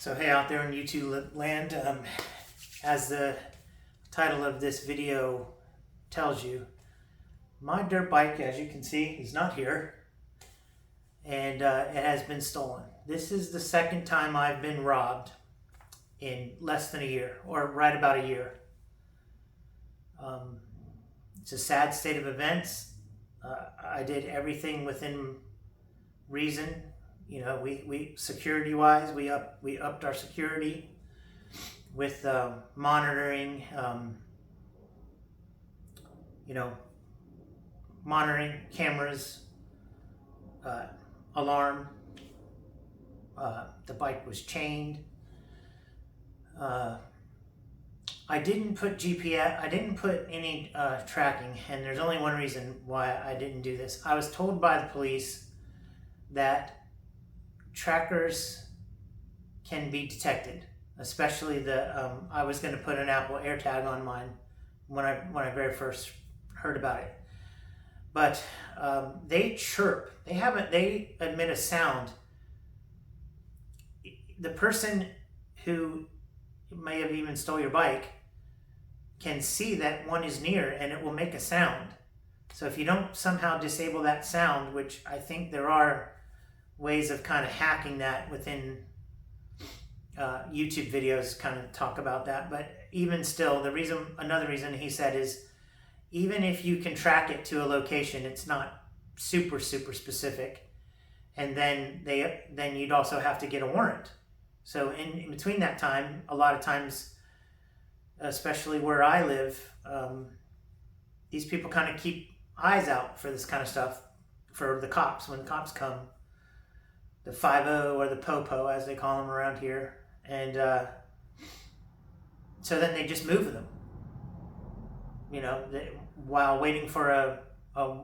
So hey, out there in YouTube land, as the title of this video tells you, my dirt bike, as you can see, is not here, and it has been stolen. This is the second time I've been robbed in less than a year, or right about a year. It's a sad state of events. I did everything within reason. You know, we security wise, we upped our security with monitoring, monitoring cameras, alarm. The bike was chained. I didn't put GPS, I didn't put any tracking, and there's only one reason why I didn't do this. I was told by the police that trackers can be detected, especially the I was going to put an Apple AirTag on mine when I very first heard about it, but they chirp. They emit a sound. The person who may have even stole your bike can see that one is near, and it will make a sound. So if you don't somehow disable that sound, which I think there are ways of kind of hacking that within YouTube videos, kind of talk about that. But even still, another reason he said is, even if you can track it to a location, it's not super specific, and then you'd also have to get a warrant. So in between that time, a lot of times, especially where I live, these people kind of keep eyes out for this kind of stuff for the cops. When the cops come, the 5-0 or the popo, as they call them around here, and so then they just move them. While waiting for a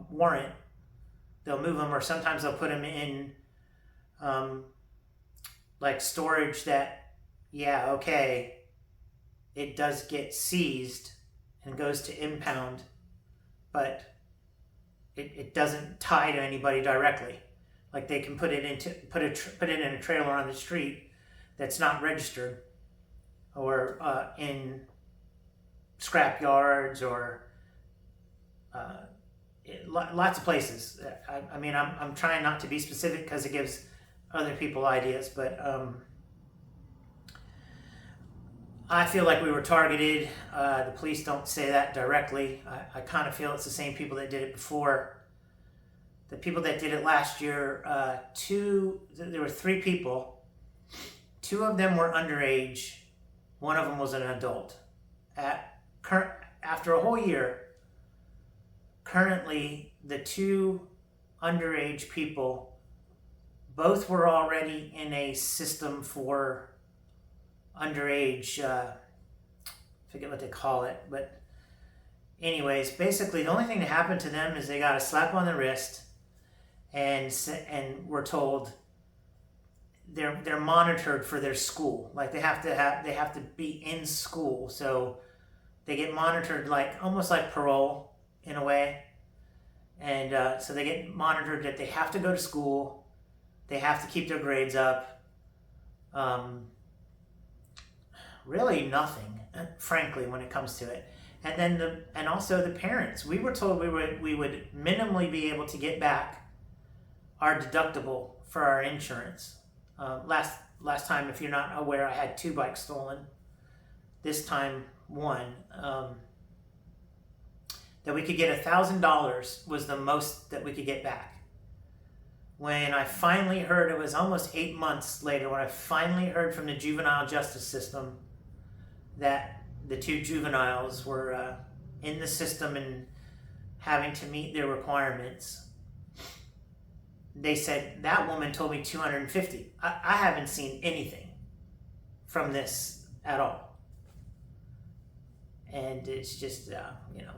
warrant, they'll move them, or sometimes they'll put them in like storage that, it does get seized and goes to impound, but it doesn't tie to anybody directly. Like they can put it in a trailer on the street that's not registered, or in scrap yards, or lots of places. I'm trying not to be specific because it gives other people ideas, but I feel like we were targeted. The police don't say that directly. I kind of feel it's the same people that did it before. The people that did it last year, there were 3 people. 2 of them were underage. 1 of them was an adult. After a whole year, currently the 2 underage people, both were already in a system for underage, I forget what they call it, but anyways, basically the only thing that happened to them is they got a slap on the wrist, and we're told they're monitored for their school. Like they have to be in school, so they get monitored, like almost like parole in a way. And so they get monitored that they have to go to school, they have to keep their grades up. Really nothing, frankly, when it comes to it. And then also the parents. We were told we would minimally be able to get back our deductible for our insurance. Last time, if you're not aware, I had 2 bikes stolen. This time, 1. That we could get $1,000 was the most that we could get back. When I finally heard, it was almost 8 months later, when I finally heard from the juvenile justice system that the 2 juveniles were in the system and having to meet their requirements, they said, that woman told me $250. I haven't seen anything from this at all. And it's just,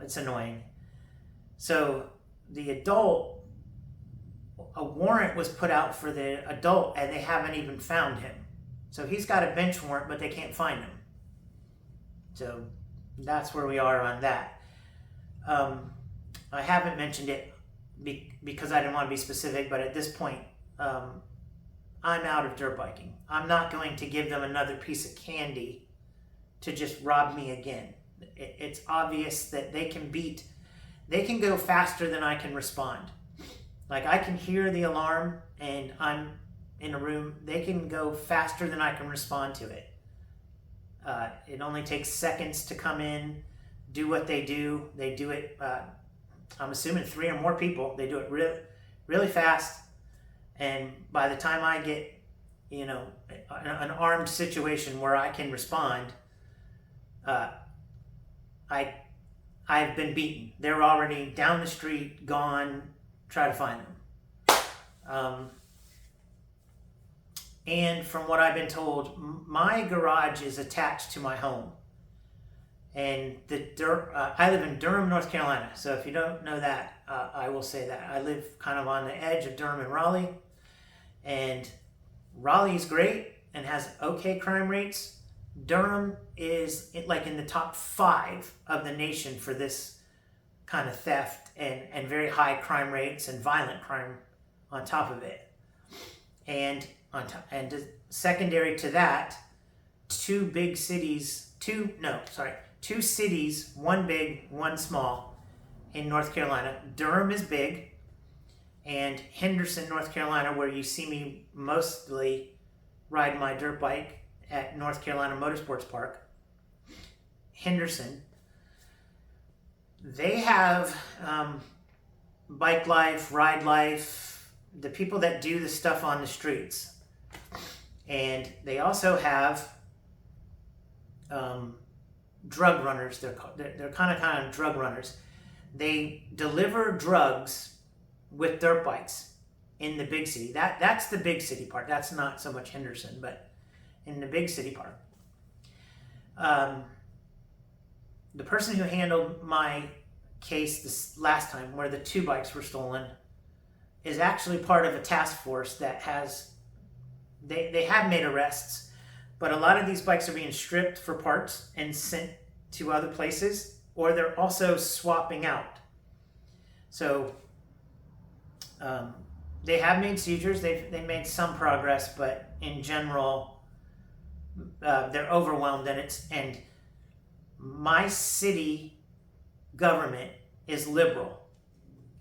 it's annoying. So the adult, a warrant was put out for the adult, and they haven't even found him. So he's got a bench warrant, but they can't find him. So that's where we are on that. I haven't mentioned it because I didn't want to be specific, but at this point, I'm out of dirt biking. I'm not going to give them another piece of candy to just rob me again. It's obvious that they can go faster than I can respond. Like, I can hear the alarm and I'm in a room. They can go faster than I can respond to it. It only takes seconds to come in, do what they do. They do it, I'm assuming 3 or more people. They do it really, really fast. And by the time I get, an armed situation where I can respond, I've been beaten. They're already down the street, gone. Try to find them. And from what I've been told, my garage is attached to my home. And I live in Durham, North Carolina. So if you don't know that, I will say that. I live kind of on the edge of Durham and Raleigh. And Raleigh's great and has okay crime rates. Durham is like in the top 5 of the nation for this kind of theft and very high crime rates and violent crime on top of it. And secondary to that, 2 cities, one big, one small in North Carolina. Durham is big, and Henderson, North Carolina, where you see me mostly ride my dirt bike at North Carolina Motorsports Park. Henderson, they have Bike Life, Ride Life, the people that do the stuff on the streets. And they also have drug runners. They're kind of drug runners. They deliver drugs with dirt bikes in the big city. That's the big city part. That's not so much Henderson, but in the big city part. The person who handled my case this last time, where the 2 bikes were stolen, is actually part of a task force that has, they have made arrests, but a lot of these bikes are being stripped for parts and sent to other places, or they're also swapping out. So they have made seizures, they've made some progress, but in general, they're overwhelmed, and my city government is liberal,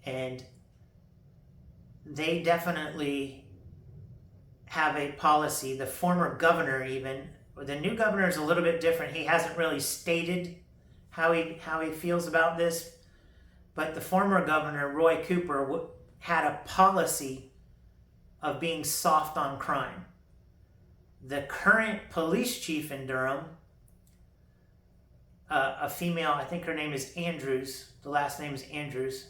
and they definitely have a policy. The former governor, even the new governor, is a little bit different. He hasn't really stated how he feels about this, but the former governor, Roy Cooper, had a policy of being soft on crime. The current police chief in Durham, a female, I think her name is Andrews, the last name is Andrews,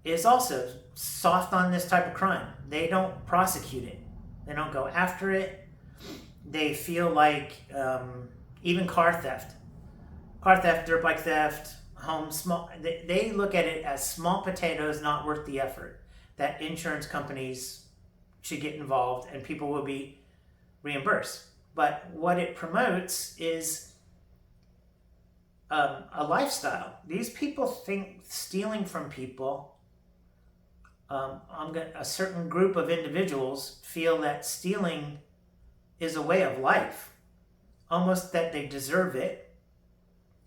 is also soft on this type of crime. They don't prosecute it. They don't go after it. They feel like even car theft, dirt bike theft, they look at it as small potatoes, not worth the effort, that insurance companies should get involved and people will be reimbursed. But what it promotes is a lifestyle. These people think stealing from people, a certain group of individuals feel that stealing is a way of life, almost that they deserve it,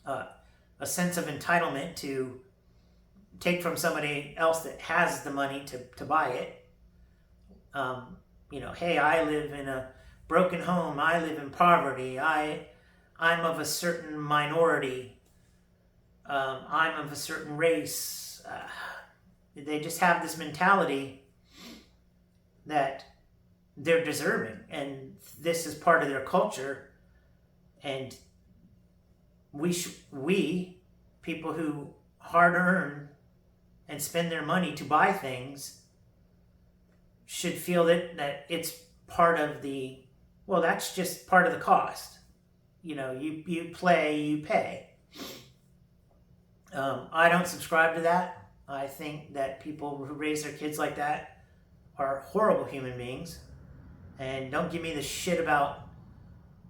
a sense of entitlement to take from somebody else that has the money to buy it. Hey, I live in a broken home, I live in poverty, I'm of a certain minority, I'm of a certain race. They just have this mentality that they're deserving, and this is part of their culture. And we people who hard earn and spend their money to buy things should feel that it's part of that's just part of the cost. You play, you pay. I don't subscribe to that. I think that people who raise their kids like that are horrible human beings. And don't give me the shit about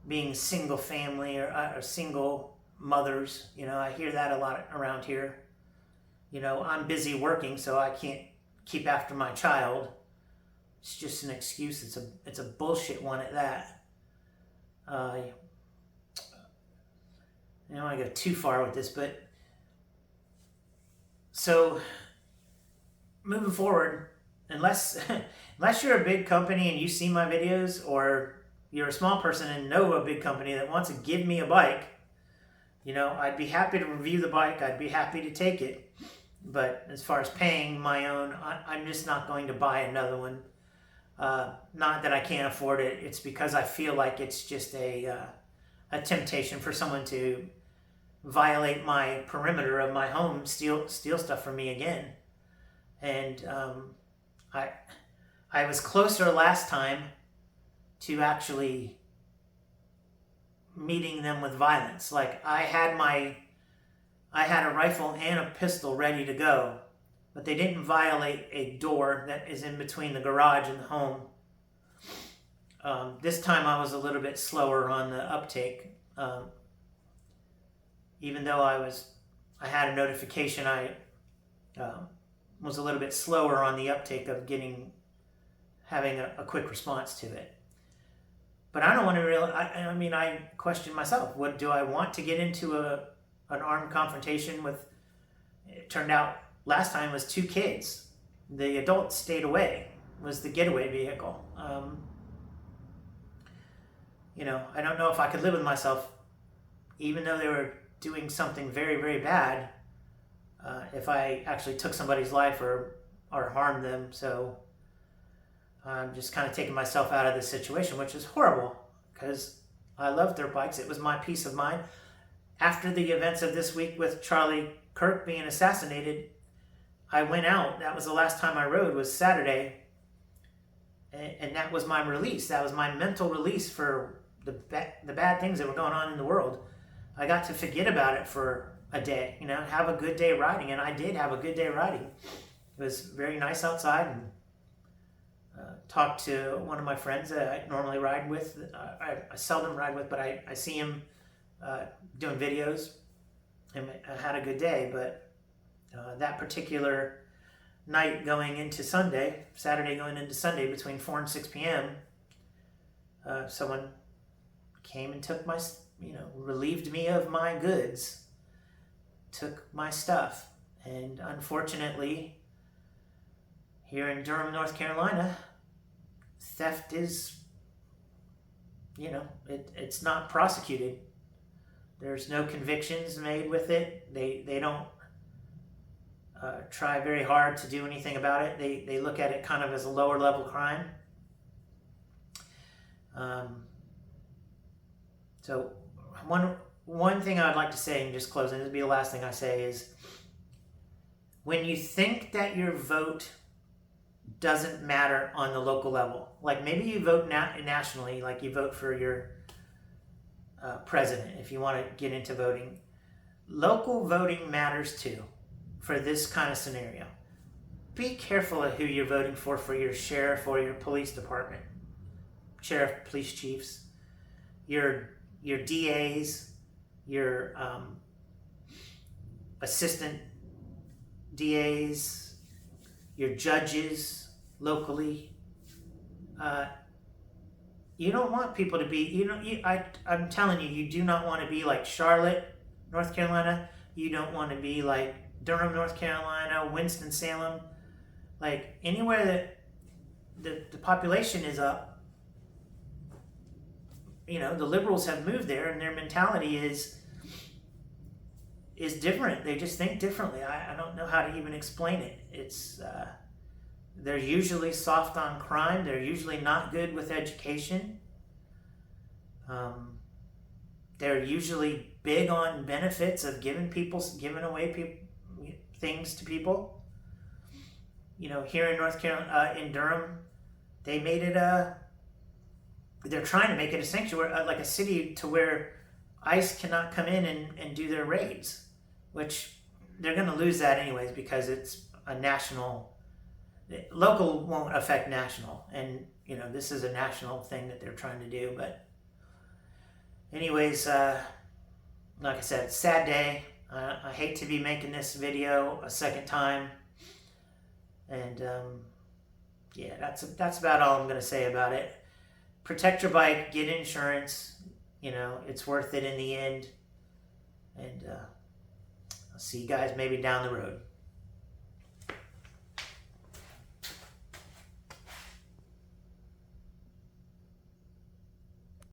being single family or single mothers. I hear that a lot around here. I'm busy working, so I can't keep after my child. It's just an excuse. It's a bullshit one at that. I don't want to go too far with this, but so moving forward, unless you're a big company and you see my videos, or you're a small person and know a big company that wants to give me a bike, I'd be happy to review the bike. I'd be happy to take it. But as far as paying my own, I'm just not going to buy another one. Not that I can't afford it. It's because I feel like it's just a temptation for someone to violate my perimeter of my home, steal stuff from me again. And I was closer last time to actually meeting them with violence. Like I had a rifle and a pistol ready to go, but they didn't violate a door that is in between the garage and the home. This time I was a little bit slower on the uptake. Even though I had a notification, I was a little bit slower on the uptake of having a quick response to it. But I don't want to really, I question myself. What do I want to get into an armed confrontation with? It turned out last time was 2 kids. The adults stayed away, was the getaway vehicle. I don't know if I could live with myself, even though they were doing something very, very bad, if I actually took somebody's life or harmed them. So I'm just kind of taking myself out of this situation, which is horrible because I loved their bikes. It was my peace of mind. After the events of this week with Charlie Kirk being assassinated, I went out. That was the last time I rode, was Saturday. And that was my release. That was my mental release for the bad things that were going on in the world. I got to forget about it for a day, have a good day riding. And I did have a good day riding. It was very nice outside, and talked to one of my friends that I normally ride with. I seldom ride with, but I see him doing videos, and I had a good day. But that particular night going into Saturday going into Sunday, between 4 and 6 p.m., someone came and took my, relieved me of my goods, took my stuff. And unfortunately, here in Durham, North Carolina, theft is, it's not prosecuted. There's no convictions made with it. They don't try very hard to do anything about it. They look at it kind of as a lower level crime. So one thing I'd like to say, and just closing, this will be the last thing I say, is when you think that your vote doesn't matter on the local level, like maybe you vote nationally, like you vote for your president, if you want to get into voting. Local voting matters too, for this kind of scenario. Be careful of who you're voting for your sheriff or your police department, sheriff, police chiefs, your DAs, your assistant DAs, your judges locally. You don't want people to be, I'm telling you, you do not want to be like Charlotte, North Carolina. You don't want to be like Durham, North Carolina, Winston-Salem. Like anywhere that the population is up, the liberals have moved there, and their mentality is different. They just think differently. I don't know how to even explain it. It's they're usually soft on crime. They're usually not good with education. They're usually big on benefits of giving away things to people. Here in North Carolina, in Durham, they made it they're trying to make it a sanctuary, like a city to where ICE cannot come in and do their raids, which they're going to lose that anyways because it's a national. Local won't affect national, and this is a national thing that they're trying to do. But anyways, like I said, sad day. I hate to be making this video a second time, and yeah, that's about all I'm gonna say about it. Protect your bike, get insurance. You know, it's worth it in the end. And I'll see you guys maybe down the road.